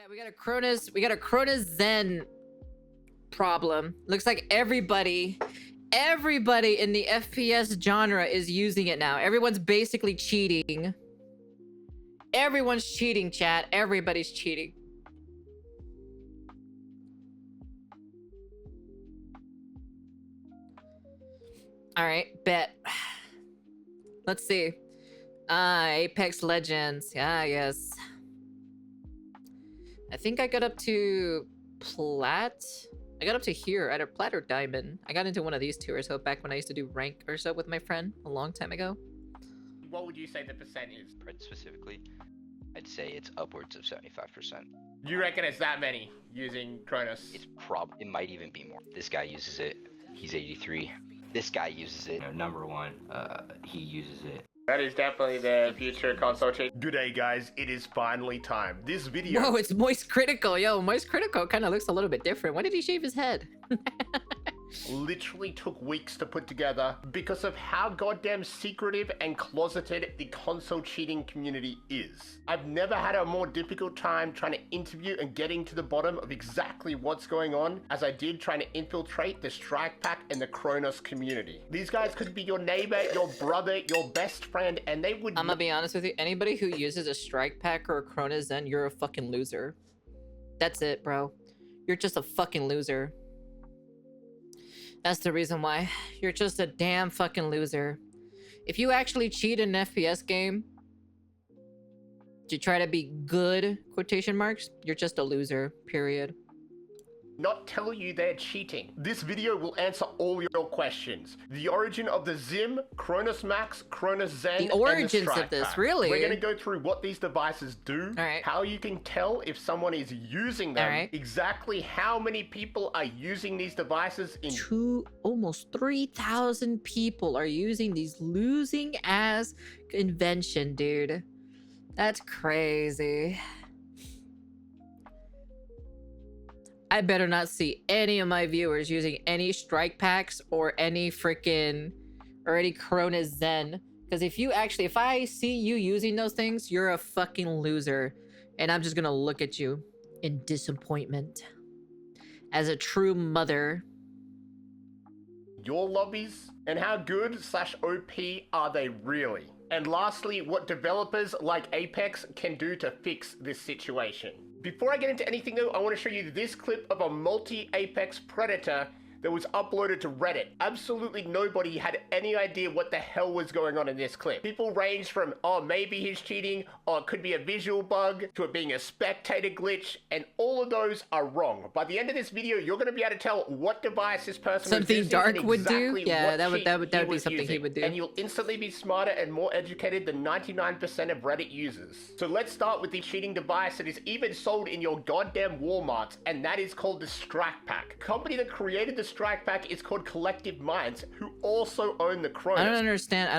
we got a Cronus Zen problem. Looks like everybody in the FPS genre is using it now. Everyone's basically cheating. Everyone's cheating, chat. Everybody's cheating. All right, bet. Let's see. Apex Legends. Ah, yes. I think I got up to Plat. I got up to here, either Plat or Diamond. I got into one of these two or so back when I used to do rank or so with my friend a long time ago. What would you say the percent is? Specifically, I'd say it's upwards of 75%. You reckon it's that many using Cronus? It might even be more. This guy uses it. He's 83. This guy uses it. Number one, he uses it. That is definitely the future console cheat. Good day, guys. It is finally time. This video... Whoa, it's Moist Critical. Yo, Moist Critical kind of looks a little bit different. When did he shave his head? literally took weeks to put together because of how goddamn secretive and closeted the console cheating community is. I've never had a more difficult time trying to interview and getting to the bottom of exactly what's going on as I did trying to infiltrate the Strike Pack and the Cronus community. These guys could be your neighbor, your brother, your best friend, and they would— I'm gonna be honest with you, anybody who uses a Strike Pack or a Cronus, then you're a fucking loser. That's it, bro. You're just a fucking loser. That's the reason why. You're just a damn fucking loser. If you actually cheat in an FPS game to try to be good, quotation marks, you're just a loser, period. Not tell you they're cheating. This video will answer all your questions. The origin of the Zim, Cronus Max, Cronus Zen, the origins and the Strike of this, Pack. really? We're gonna go through what these devices do, how you can tell if someone is using them, exactly how many people are using these devices in— almost 3,000 people are using these losing ass invention, dude. That's crazy. I better not see any of my viewers using any Strike Packs or any freaking, or any Cronus Zen. Because if I see you using those things, you're a fucking loser. And I'm just gonna look at you in disappointment. As a true mother. Your lobbies, and how good / OP are they really? And lastly, what developers like Apex can do to fix this situation. Before I get into anything though, I want to show you this clip of a multi-Apex predator that was uploaded to Reddit. Absolutely nobody had any idea what the hell was going on in this clip. People ranged from, oh, maybe he's cheating, or it could be a visual bug, to it being a spectator glitch, and all of those are wrong. By the end of this video, you're going to be able to tell what device this person was using Dark and would exactly do? Yeah, what that would be something using. he would do. And you'll instantly be smarter and more educated than 99% of Reddit users. So let's start with the cheating device that is even sold in your goddamn Walmarts, and that is called the Strike Pack. The company that created the Strike Pack is called Collective Minds, who also own the Cronus. I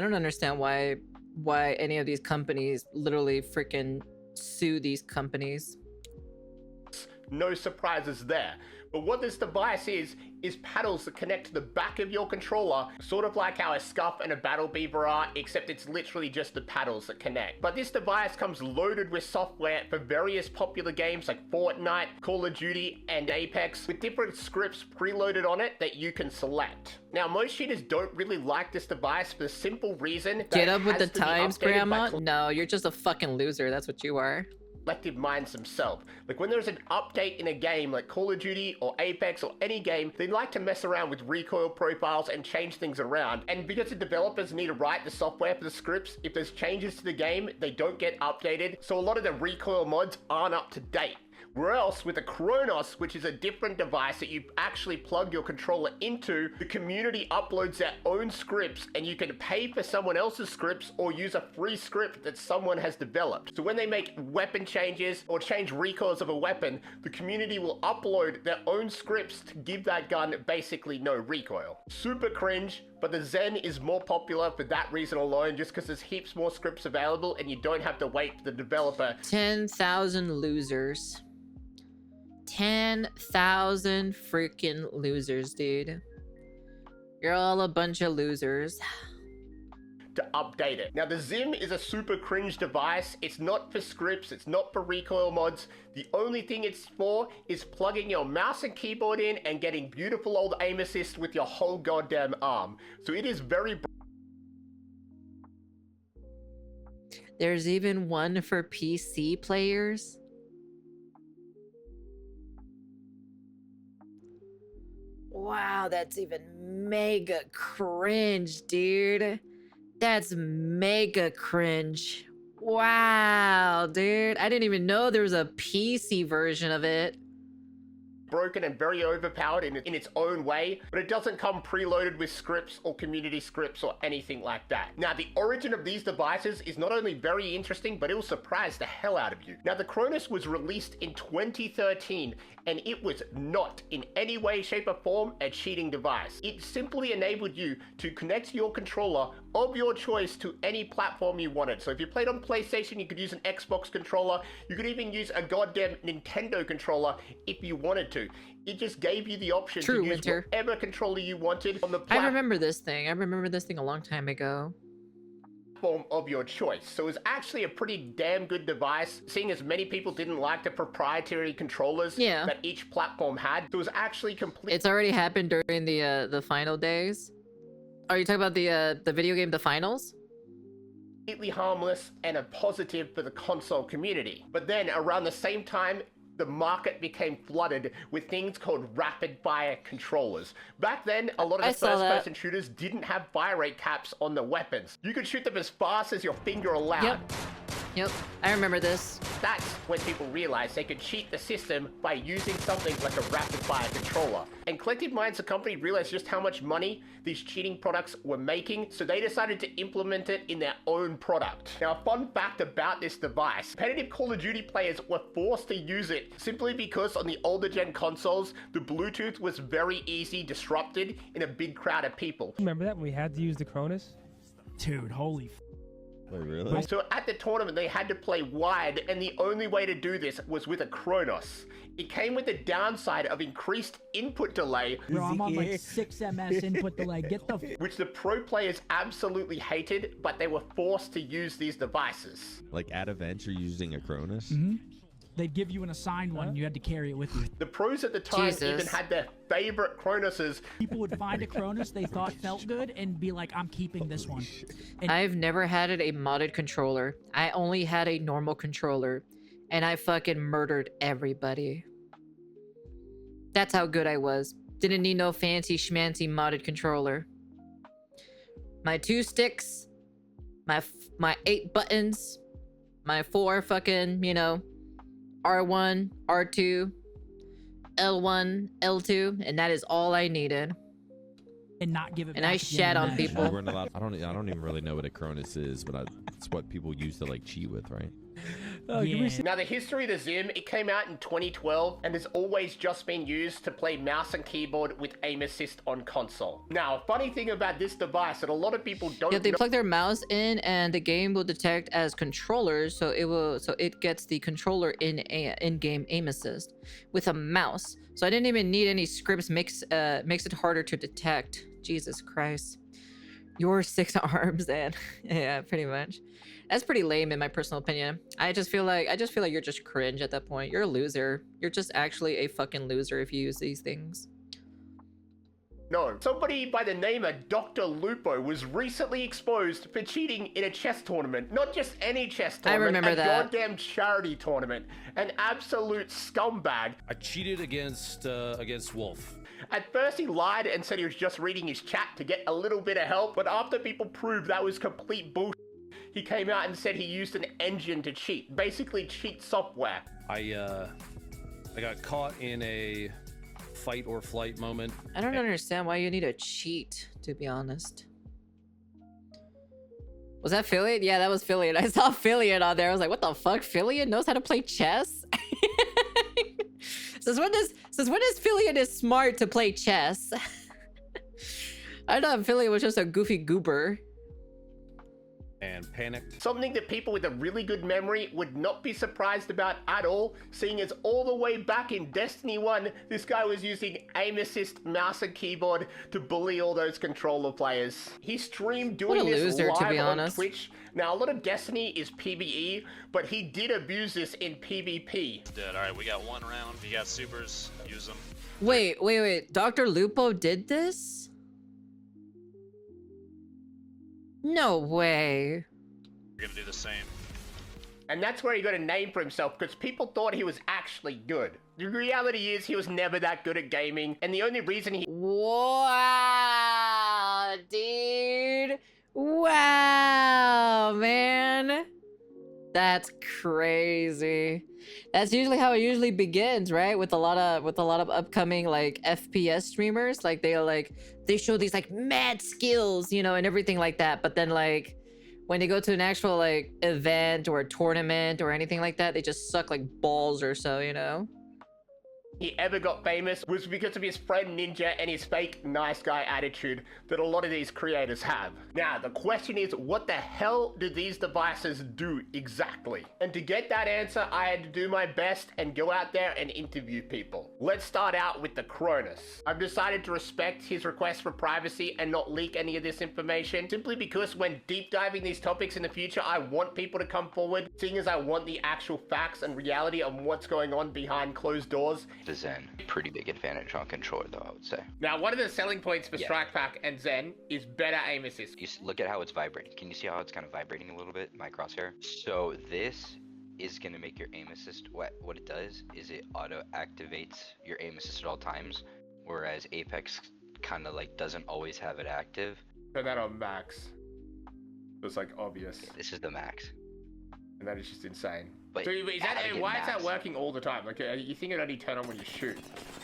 don't understand why any of these companies literally freaking sue these companies. No surprises there. But what this device is paddles that connect to the back of your controller, sort of like how a Scuff and a Battle Beaver are, except it's literally just the paddles that connect. But this device comes loaded with software for various popular games like Fortnite, Call of Duty, and Apex, with different scripts preloaded on it that you can select. Now, most cheaters don't really like this device for the simple reason that Get up with the it has to be times, updated Grandma? No, you're just a fucking loser. That's what you are. Collective Minds themselves. Like when there's an update in a game like Call of Duty or Apex or any game, they like to mess around with recoil profiles and change things around. And because the developers need to write the software for the scripts, if there's changes to the game, they don't get updated. So a lot of the recoil mods aren't up to date. Where else, with a Cronus, which is a different device that you actually plug your controller into, the community uploads their own scripts and you can pay for someone else's scripts or use a free script that someone has developed. So when they make weapon changes or change recoils of a weapon, the community will upload their own scripts to give that gun basically no recoil. Super cringe, but the Zen is more popular for that reason alone, just because there's heaps more scripts available and you don't have to wait for the developer. 10,000 losers. 10,000 freaking losers, dude. You're all a bunch of losers. to update it. Now, the Zim is a super cringe device. It's not for scripts, it's not for recoil mods. The only thing it's for is plugging your mouse and keyboard in and getting beautiful old aim assist with your whole goddamn arm. So it is very... There's even one for PC players. Wow, that's even mega cringe, dude. That's mega cringe. Wow, dude. I didn't even know there was a PC version of it. broken and very overpowered in its own way, but it doesn't come preloaded with scripts or community scripts or anything like that. Now, the origin of these devices is not only very interesting, but it will surprise the hell out of you. Now, the Cronus was released in 2013, and it was not in any way, shape, or form a cheating device. It simply enabled you to connect your controller of your choice to any platform you wanted. So if you played on PlayStation, you could use an Xbox controller. You could even use a goddamn Nintendo controller if you wanted to. It just gave you the option to use whatever controller you wanted on the platform. I remember this thing. I remember this thing a long time ago. Of your choice. So it was actually a pretty damn good device, seeing as many people didn't like the proprietary controllers that each platform had. So it was actually complete. It's already happened during the final days. Are you talking about the video game, the finals? Completely harmless and a positive for the console community. But then around the same time, the market became flooded with things called rapid fire controllers. Back then, a lot of the first-person shooters didn't have fire rate caps on the weapons. You could shoot them as fast as your finger allowed. Yep, I remember this. That's when people realized they could cheat the system by using something like a rapid-fire controller. And Collective Minds, the company, realized just how much money these cheating products were making, so they decided to implement it in their own product. Now, a fun fact about this device, competitive Call of Duty players were forced to use it simply because on the older gen consoles, the Bluetooth was very easy disrupted in a big crowd of people. Remember that when we had to use the Cronus? Dude, holy f. Wait, really? So at the tournament, they had to play wide, and the only way to do this was with a Cronus. It came with the downside of increased input delay. Bro, I'm on like 6 ms input delay. Get the which the pro players absolutely hated, but they were forced to use these devices. Like at events, you're using a Cronus? Mm-hmm. They'd give you an assigned one, and you had to carry it with you. The pros at the time even had their favorite Cronuses. People would find a Cronus they thought felt good and be like, I'm keeping this one. And I've never had a modded controller. I only had a normal controller, and I fucking murdered everybody. That's how good I was. Didn't need no fancy schmancy modded controller. My 2 sticks, my 8 buttons, my 4 fucking, you know, R1, R2, L1, L2, and that is all I needed. And not give it and back I shat on people. I don't even really know what a Cronus is, but it's what people used to like cheat with, right? Now, the history of the Zim, it came out in 2012 and has always just been used to play mouse and keyboard with aim assist on console. Now, a funny thing about this device that a lot of people don't know. They plug their mouse in and the game will detect as controllers, so it gets the controller in-game aim assist with a mouse. So I didn't even need any scripts, makes it harder to detect. Jesus Christ. Your 6 arms, and yeah, pretty much. That's pretty lame in my personal opinion. I just feel like you're just cringe at that point. You're a loser. You're just actually a fucking loser if you use these things. No, somebody by the name of Dr. Lupo was recently exposed for cheating in a chess tournament. Not just any chess tournament. I remember that. A goddamn charity tournament. An absolute scumbag. I cheated against Wolf. At first he lied and said he was just reading his chat to get a little bit of help, but after people proved that was complete bullshit, he came out and said he used an engine to cheat. Basically cheat software. I got caught in a fight or flight moment. I don't understand why you need a cheat, to be honest. Was that Phillian? Yeah, that was Phillian. I saw Phillian on there. I was like, what the fuck? Phillian knows how to play chess? Since when is Phillian is smart to play chess? I thought Phillian was just a goofy goober. and panicked. Something that people with a really good memory would not be surprised about at all, seeing as all the way back in Destiny 1, this guy was using aim assist, mouse and keyboard to bully all those controller players. He streamed doing What a this loser, to live be on honest. Twitch. Now, a lot of Destiny is PvE, but he did abuse this in PvP. Dead. All right, we got one round. If you got supers, use them. Wait. Dr. Lupo did this? No way. You're gonna do the same. And that's where he got a name for himself, because people thought he was actually good. The reality is he was never that good at gaming, and the only reason he... Wow, dude. Wow, man. That's crazy. That's usually how it usually begins, right? With a lot of upcoming like FPS streamers, like they show these like mad skills, you know, and everything like that. But then like when they go to an actual like event or a tournament or anything like that, they just suck like balls or so, you know? he ever got famous was because of his friend Ninja and his fake nice guy attitude that a lot of these creators have. Now, the question is, what the hell do these devices do exactly? And to get that answer, I had to do my best and go out there and interview people. Let's start out with the Cronus. I've decided to respect his request for privacy and not leak any of this information, simply because when deep diving these topics in the future, I want people to come forward, seeing as I want the actual facts and reality of what's going on behind closed doors. The Zen, pretty big advantage on controller though, I would say. Now, one of the selling points for Strike Pack and Zen is better aim assist. Look at how it's vibrating. Can you see how it's kind of vibrating a little bit, my crosshair? So this is going to make your aim assist, what it does is it auto activates your aim assist at all times, whereas Apex kind of like doesn't always have it active. Turn that on max. It's like obvious. Yeah, this is the max. And that is just insane. But So is how that, to get why is that max? working all the time? Like, you think it only turn on when you shoot?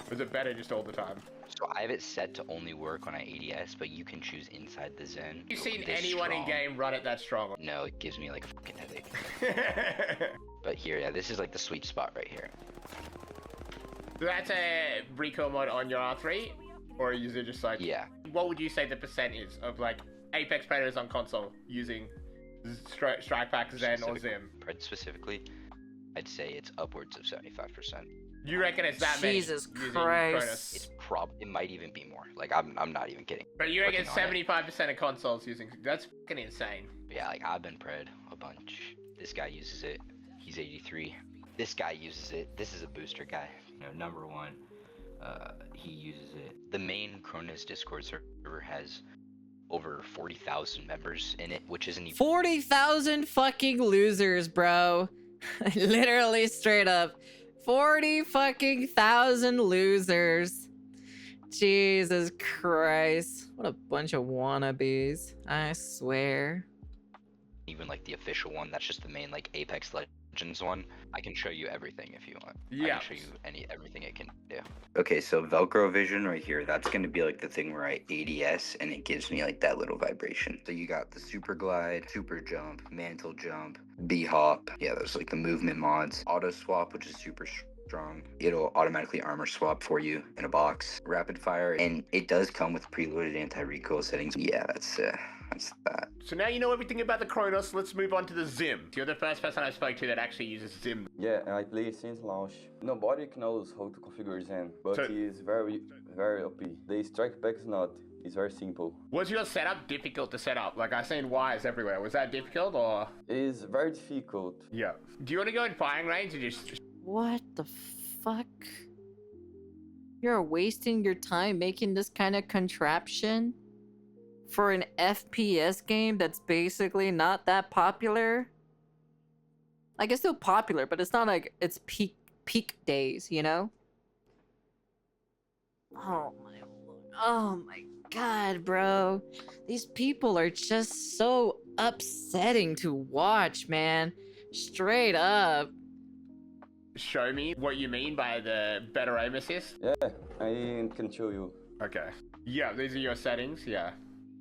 Or is it better just all the time? So I have it set to only work on an ADS, but you can choose inside the Zen. Have you seen this anyone in strong. game run it that strong? No, it gives me like a fucking headache. But here, yeah, this is like the sweet spot right here. So that's a recoil mod on your R3? Or is it just like... Yeah. What would you say the percent is of like Apex players on console using Strike Pack, Zen, or Zim? Specifically, I'd say it's upwards of 75%. You reckon it's that many? Jesus using Christ. Cronus? It might even be more. Like I'm not even kidding. But you reckon Working on it. 75% of consoles using... That's fucking insane. Yeah, like I've been pred a bunch. This guy uses it. He's 83. This guy uses it. This is a booster guy. You know, number one. He uses it. The main Cronus Discord server has over 40,000 members in it, which isn't even 40,000 fucking losers, bro. Literally straight up. 40 fucking thousand losers. Jesus Christ. What a bunch of wannabes. I swear. even like the official one. That's just the main like Apex Legends one. I can show you everything if you want. I Yeah. can show you everything it can do. Okay, so Velcro Vision right here, that's going to be like the thing where I ADS and it gives me like that little vibration. So you got the Super Glide, Super Jump, Mantle Jump, B-Hop. Yeah, those like the movement mods. Auto Swap, which is super strong. It'll automatically armor swap for you in a box. Rapid Fire, and it does come with preloaded anti-recoil settings. Yeah, that's that. So now you know everything about the Cronus, let's move on to the Zim. You're the first person I spoke to that actually uses Zim. Yeah, I play since launch. Nobody knows how to configure Zen, but it is very, very OP. The strike pack is not. It's very simple. Was your setup difficult to set up? Like, I've seen wires everywhere. Was that difficult or? It is very difficult. Yeah. Do you want to go in firing range or just... What the fuck? You're wasting your time making this kind of contraption for an FPS game that's basically not that popular? Like, it's still popular, but it's not like it's peak days, you know? Oh my god, bro. These people are just so upsetting to watch, man. Straight up. Show me what you mean by the better aim assist? Yeah, I can show you. Okay. Yeah, these are your settings, yeah.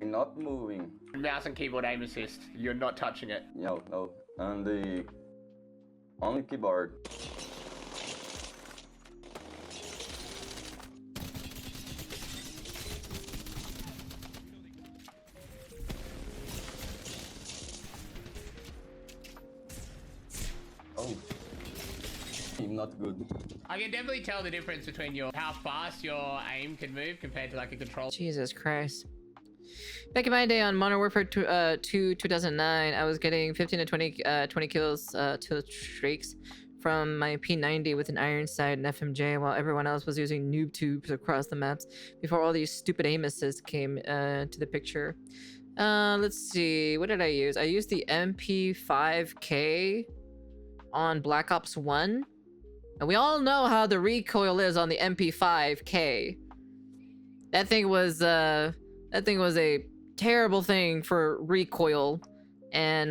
Not moving. Mouse and keyboard aim assist, you're not touching it. No. And the only keyboard. not good. I can definitely tell the difference between how fast your aim can move compared to like a controller. Jesus Christ. Back in my day on Modern Warfare 2 2009, I was getting 15 to 20 kills, 2 streaks from my P90 with an iron sight and FMJ, while everyone else was using noob tubes across the maps before all these stupid aim assists came to the picture. Let's see, what did I use? I used the MP5K on Black Ops 1, and we all know how the recoil is on the MP5K. That thing was a terrible thing for recoil, and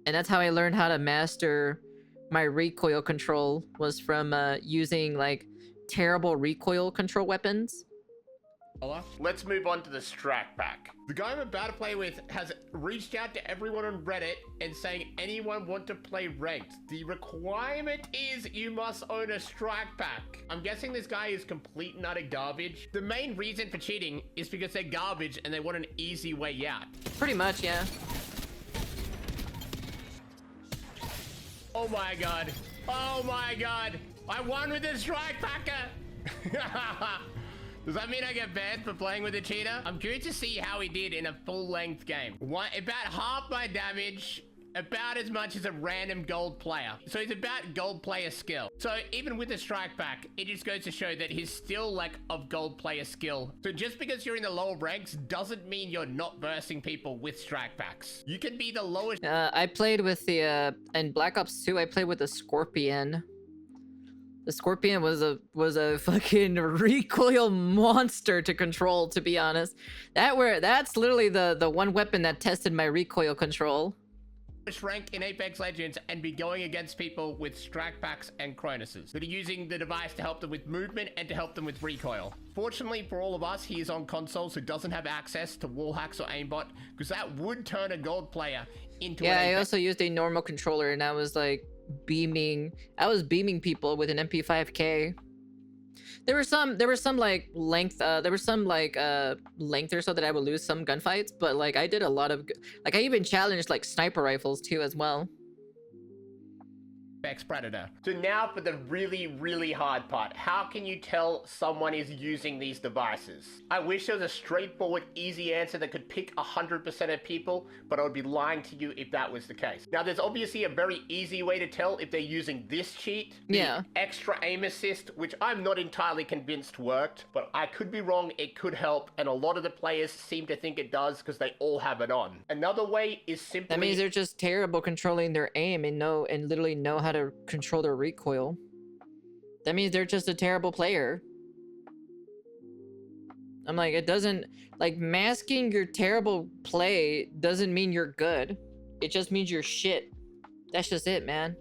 that's how I learned how to master my recoil control, was from using like terrible recoil control weapons. Let's move on to the Strike Pack. The guy I'm about to play with has reached out to everyone on Reddit and saying, anyone want to play ranked? The requirement is you must own a Strike Pack. I'm guessing this guy is complete and utter garbage. The main reason for cheating is because they're garbage and they want an easy way out. Pretty much, yeah. Oh my god. Oh my god. I won with the Strike Packer. Does that mean I get banned for playing with a cheater? I'm curious to see how he did in a full-length game. About half my damage, about as much as a random gold player. So he's about gold player skill. So even with the Strike Pack, it just goes to show that he's still like of gold player skill. So just because you're in the lower ranks doesn't mean you're not versing people with Strike Packs. You can be the lowest. I played with the in Black Ops 2. I played with the Scorpion. The Scorpion was a fucking recoil monster to control, to be honest. That's literally the one weapon that tested my recoil control. Rank in Apex Legends and be going against people with Strike Packs and Cronuses that are using the device to help them with movement and to help them with recoil. Fortunately for all of us, he is on console, so doesn't have access to wall hacks or aimbot, because that would turn a gold player into an I also used a normal controller, and I was like beaming people with an MP5K. There were some like length or so that I would lose some gunfights, but like I did a lot of I even challenged like sniper rifles too as well. Apex Predator. So now for the really, really hard part. How can you tell someone is using these devices? I wish there was a straightforward, easy answer that could pick 100% of people, but I would be lying to you if that was the case. Now, there's obviously a very easy way to tell if they're using this cheat, the extra aim assist, which I'm not entirely convinced worked, but I could be wrong, it could help, and a lot of the players seem to think it does because they all have it on. Another way is simply... That means they're just terrible controlling their aim and literally know how to control their recoil. That means they're just a terrible player. I'm like, it doesn't, like, masking your terrible play doesn't mean you're good. It just means you're shit. That's just it, man.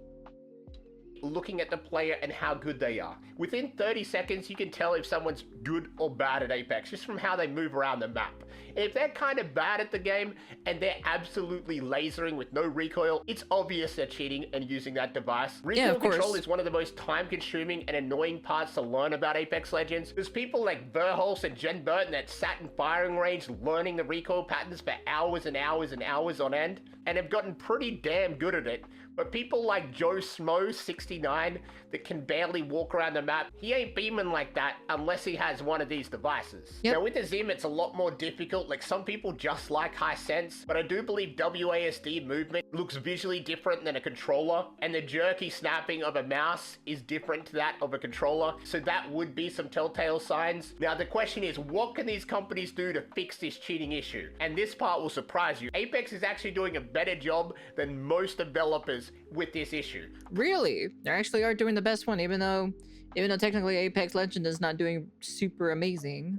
Looking at the player and how good they are. Within 30 seconds, you can tell if someone's good or bad at Apex just from how they move around the map. And if they're kind of bad at the game and they're absolutely lasering with no recoil, it's obvious they're cheating and using that device. Recoil control is one of the most time-consuming and annoying parts to learn about Apex Legends. There's people like Verhulst and Jen Burton that sat in firing range learning the recoil patterns for hours and hours and hours on end and have gotten pretty damn good at it. But people like Joe Smo 69 that can barely walk around the map, he ain't beaming like that unless he has one of these devices. Now with the Zim, it's a lot more difficult. Like some people just like high sense, but I do believe WASD movement looks visually different than a controller, and the jerky snapping of a mouse is different to that of a controller. So that would be some telltale signs. Now the question is, what can these companies do to fix this cheating issue? And this part will surprise you. Apex is actually doing a better job than most developers with this issue. Really? They actually are doing the best one, even though technically Apex Legends is not doing super amazing.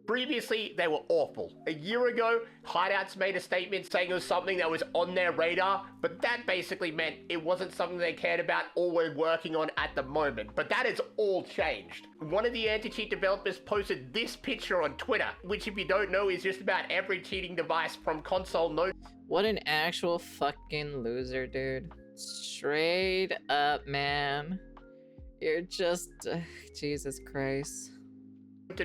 Previously, they were awful. A year ago, Hideouts made a statement saying it was something that was on their radar, but that basically meant it wasn't something they cared about or were working on at the moment. But that has all changed. One of the anti-cheat developers posted this picture on Twitter, which if you don't know is just about every cheating device from console node. What an actual fucking loser, dude. Straight up, man. You're just... Jesus Christ.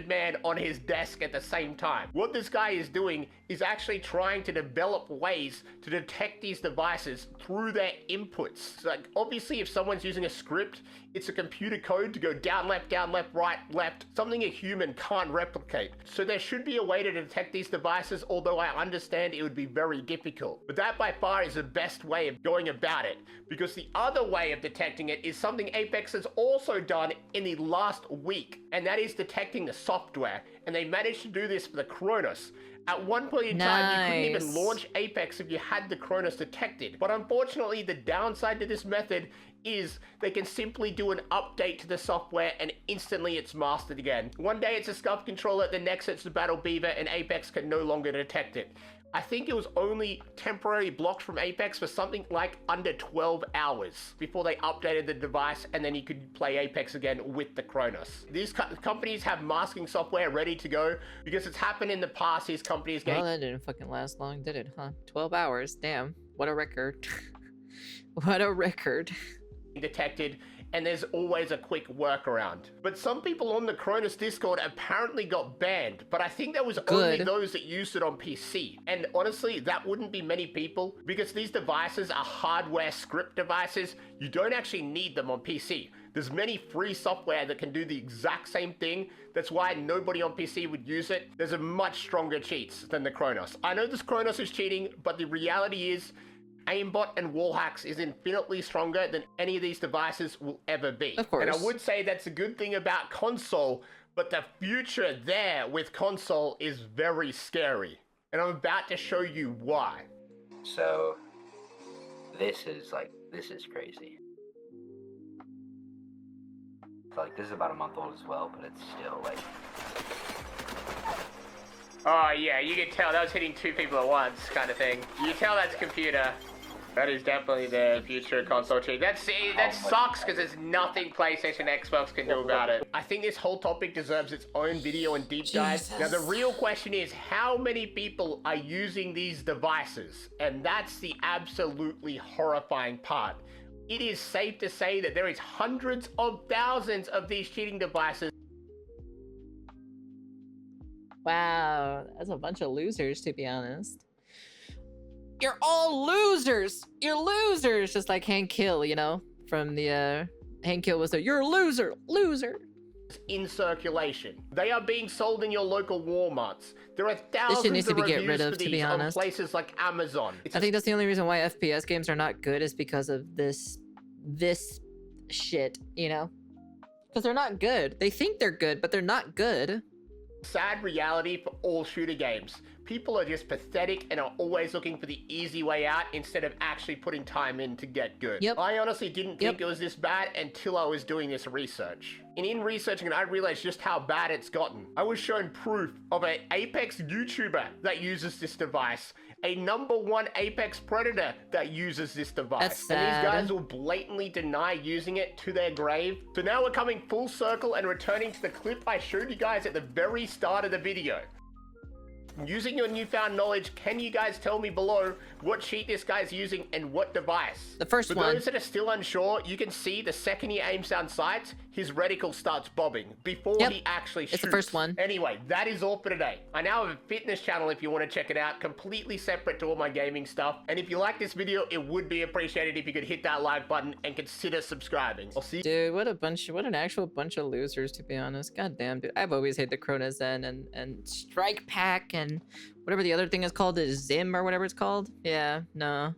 Man on his desk at the same time. What this guy is doing is actually trying to develop ways to detect these devices through their inputs. So, like, obviously, if someone's using a script, it's a computer code to go down, left, right, left, something a human can't replicate. So there should be a way to detect these devices, although I understand it would be very difficult. But that by far is the best way of going about it, because the other way of detecting it is something Apex has also done in the last week, and that is detecting the software. And they managed to do this for the Cronus. At one point in time, you couldn't even launch Apex if you had the Cronus detected. But unfortunately, the downside to this method is they can simply do an update to the software and instantly it's mastered again. One day it's a scuff controller, the next it's the Battle Beaver, and Apex can no longer detect it. I think it was only temporarily blocked from Apex for something like under 12 hours before they updated the device, and then you could play Apex again with the Cronus. These companies have masking software ready to go because it's happened in the past. These companies Well, that didn't fucking last long, did it, huh? 12 hours, damn. What a record. What a record. Detected, and there's always a quick workaround. But some people on the Cronus Discord apparently got banned, but I think that was only those that used it on PC. And honestly, that wouldn't be many people, because these devices are hardware script devices. You don't actually need them on PC. There's many free software that can do the exact same thing. That's why nobody on PC would use it. There's a much stronger cheats than the Cronus. I know this Cronus is cheating, but the reality is aimbot and wall hacks is infinitely stronger than any of these devices will ever be. Of course. And I would say that's a good thing about console, but the future there with console is very scary. And I'm about to show you why. So, this is crazy. So, like, this is about a month old as well, but it's still, like... Oh yeah, you can tell that was hitting two people at once kind of thing. You tell that's computer. That is definitely the future console cheat. That sucks because there's nothing PlayStation, Xbox can do about it. I think this whole topic deserves its own video and deep dive. Now the real question is, how many people are using these devices? And that's the absolutely horrifying part. It is safe to say that there is hundreds of thousands of these cheating devices. Wow, that's a bunch of losers, to be honest. You're all losers! You're losers! Just like Hank Hill, you know? From the, Hank Hill was there. You're a loser! Loser! In circulation. They are being sold in your local Walmarts. There are thousands shit needs to of be get reviews rid of, for to be these on honest. places like Amazon. I think that's the only reason why FPS games are not good, is because of this shit, you know? Because they're not good. They think they're good, but they're not good. Sad reality for all shooter games. People are just pathetic and are always looking for the easy way out instead of actually putting time in to get good. Yep. I honestly didn't think it was this bad until I was doing this research. And in researching it, I realized just how bad it's gotten. I was shown proof of an Apex YouTuber that uses this device, a #1 Apex Predator that uses this device. That's sad. And these guys will blatantly deny using it to their grave. So now we're coming full circle and returning to the clip I showed you guys at the very start of the video. Using your newfound knowledge, can you guys tell me below what cheat this guy's using and what device? The first one. For those that are still unsure, you can see the second he aims down sights, his reticle starts bobbing before he actually shoots. It's the first one. Anyway, that is all for today. I now have a fitness channel if you want to check it out, completely separate to all my gaming stuff. And if you like this video, it would be appreciated if you could hit that like button and consider subscribing. I'll see you. Dude, what an actual bunch of losers, to be honest. God damn, dude. I've always hated the Cronus Zen and Strike Pack and whatever the other thing is called, is Zim or whatever it's called. Yeah, no.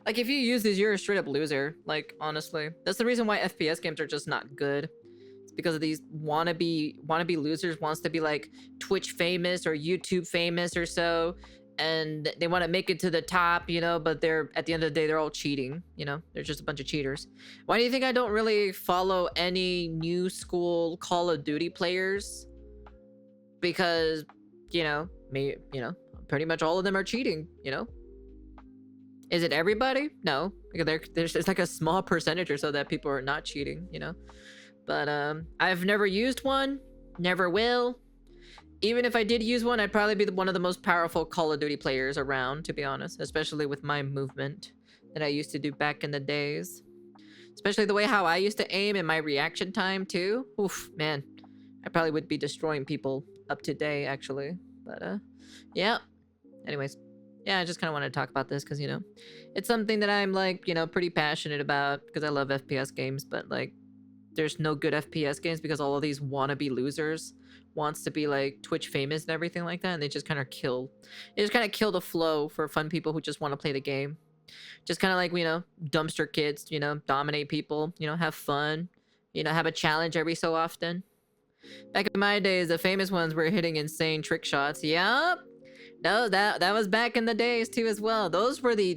Like, if you use these, you're a straight up loser. Like, honestly. That's the reason why FPS games are just not good. It's because of these wannabe losers wants to be like Twitch famous or YouTube famous or so. And they want to make it to the top, you know, but they're, at the end of the day, they're all cheating, you know? They're just a bunch of cheaters. Why do you think I don't really follow any new school Call of Duty players? Because, you know, pretty much all of them are cheating, you know? Is it everybody? No. There's just like a small percentage or so that people are not cheating, you know? But I've never used one, never will. Even if I did use one, I'd probably be one of the most powerful Call of Duty players around, to be honest. Especially with my movement that I used to do back in the days. Especially the way how I used to aim and my reaction time too. Oof, man. I probably would be destroying people up to date, actually. But, yeah. anyways, yeah, I just kind of wanted to talk about this because, you know, it's something that I'm like, you know, pretty passionate about because I love FPS games, but like there's no good FPS games because all of these wannabe losers wants to be like Twitch famous and everything like that, and they just kind of kill the flow for fun people who just want to play the game. Just kind of like, you know, dumpster kids, you know, dominate people, you know, have fun, you know, have a challenge every so often. Back in my days, the famous ones were hitting insane trick shots. Yup. No, that was back in the days too as well. Those were the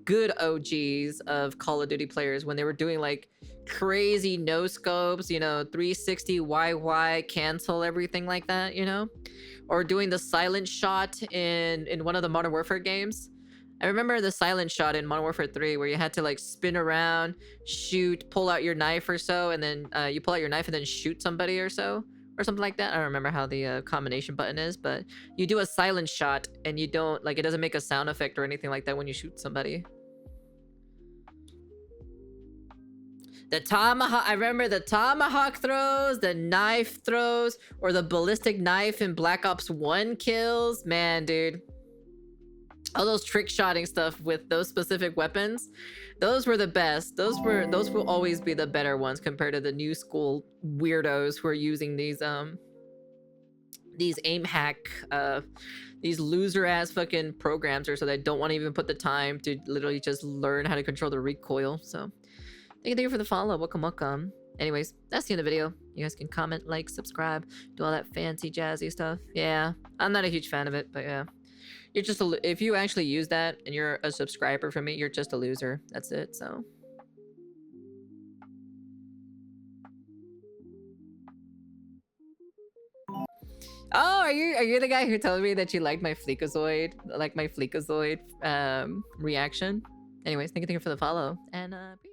good OGs of Call of Duty players when they were doing like crazy no scopes, you know, 360 YY cancel everything like that, you know, or doing the silent shot in one of the Modern Warfare games. I remember the silent shot in Modern Warfare 3 where you had to like spin around, shoot, pull out your knife or so, and then you pull out your knife and then shoot somebody or so, or something like that. I don't remember how the combination button is, but you do a silent shot and you don't, like, it doesn't make a sound effect or anything like that when you shoot somebody. The tomahawk, I remember the tomahawk throws, the knife throws, or the ballistic knife in Black Ops 1 kills. Man, dude. All those trick shotting stuff with those specific weapons, those were the best. Those will always be the better ones compared to the new school weirdos who are using these aim hack, these loser ass fucking programs or so that don't want to even put the time to literally just learn how to control the recoil. So thank you for the follow. Welcome. Anyways, that's the end of the video. You guys can comment, like, subscribe, do all that fancy jazzy stuff. Yeah, I'm not a huge fan of it, but yeah. You're just if you actually use that and you're a subscriber for me, you're just a loser. That's it. So oh, are you the guy who told me that you liked my Fleekazoid, reaction? Anyways, thank you for the follow, and peace.